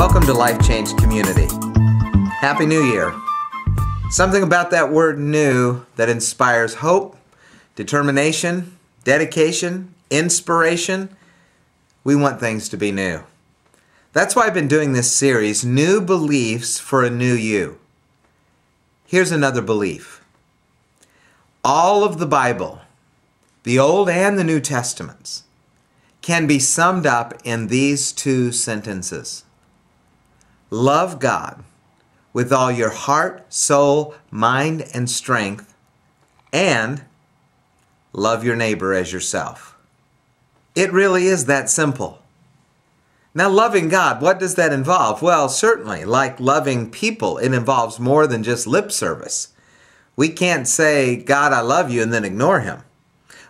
Welcome to Life Change Community. Happy New Year. Something about that word new that inspires hope, determination, dedication, inspiration. We want things to be new. That's why I've been doing this series, New Beliefs for a New You. Here's another belief. All of the Bible, the Old and the New Testaments, can be summed up in these two sentences. Love God with all your heart, soul, mind, and strength, and love your neighbor as yourself. It really is that simple. Now, loving God, what does that involve? Well, certainly, like loving people, it involves more than just lip service. We can't say, God, I love you, and then ignore Him.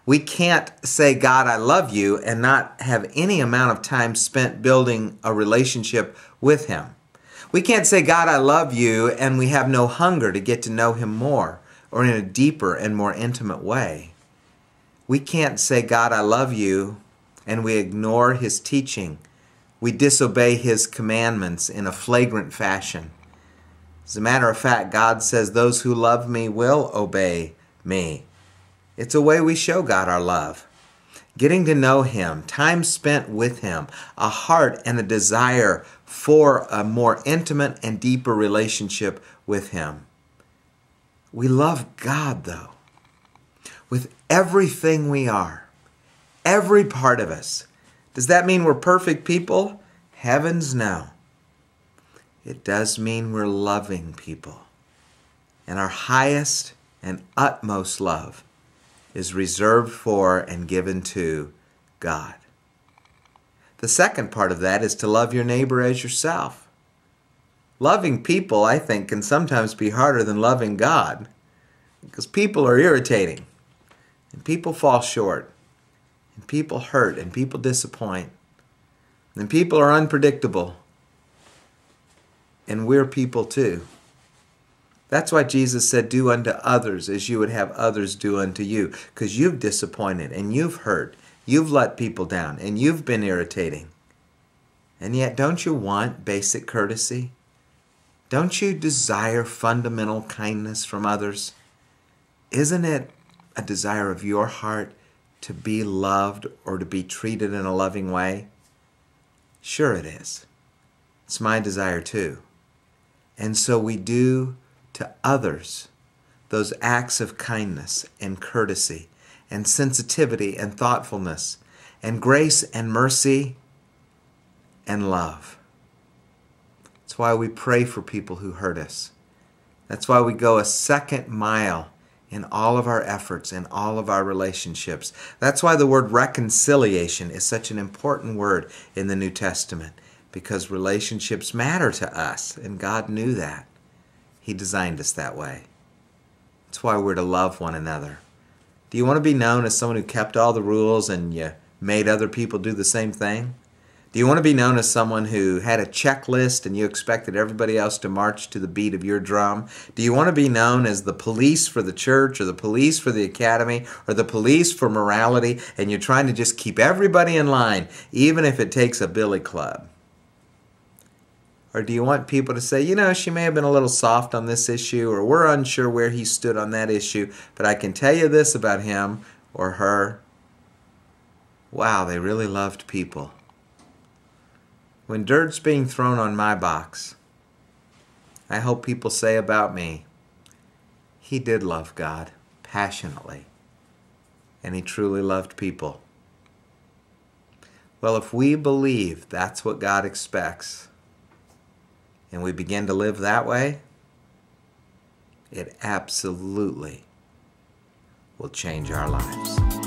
We can't say, God, I love you, and not have any amount of time spent building a relationship with Him. We can't say, God, I love you, and we have no hunger to get to know Him more or in a deeper and more intimate way. We can't say, God, I love you, and we ignore His teaching. We disobey His commandments in a flagrant fashion. As a matter of fact, God says, those who love me will obey me. It's a way we show God our love. Getting to know Him, time spent with Him, a heart and a desire for a more intimate and deeper relationship with Him. We love God, though, with everything we are, every part of us. Does that mean we're perfect people? Heavens, no. It does mean we're loving people. And our highest and utmost love is reserved for and given to God. The second part of that is to love your neighbor as yourself. Loving people, I think, can sometimes be harder than loving God, because people are irritating, and people fall short, and people hurt, and people disappoint, and people are unpredictable, and we're people too. That's why Jesus said, do unto others as you would have others do unto you, because you've disappointed, and you've hurt, you've let people down, and you've been irritating. And yet, don't you want basic courtesy? Don't you desire fundamental kindness from others? Isn't it a desire of your heart to be loved or to be treated in a loving way? Sure it is. It's my desire too. And so we do to others those acts of kindness and courtesy and sensitivity and thoughtfulness and grace and mercy and love. That's why we pray for people who hurt us. That's why we go a second mile in all of our efforts, in all of our relationships. That's why the word reconciliation is such an important word in the New Testament, because relationships matter to us, and God knew that. He designed us that way. That's why we're to love one another. Do you want to be known as someone who kept all the rules and you made other people do the same thing? Do you want to be known as someone who had a checklist and you expected everybody else to march to the beat of your drum? Do you want to be known as the police for the church or the police for the academy or the police for morality, and you're trying to just keep everybody in line, even if it takes a billy club? Or do you want people to say, you know, she may have been a little soft on this issue, or we're unsure where he stood on that issue, but I can tell you this about him or her. Wow, they really loved people. When dirt's being thrown on my box, I hope people say about me, he did love God passionately, and he truly loved people. Well, if we believe that's what God expects, and we begin to live that way, it absolutely will change our lives.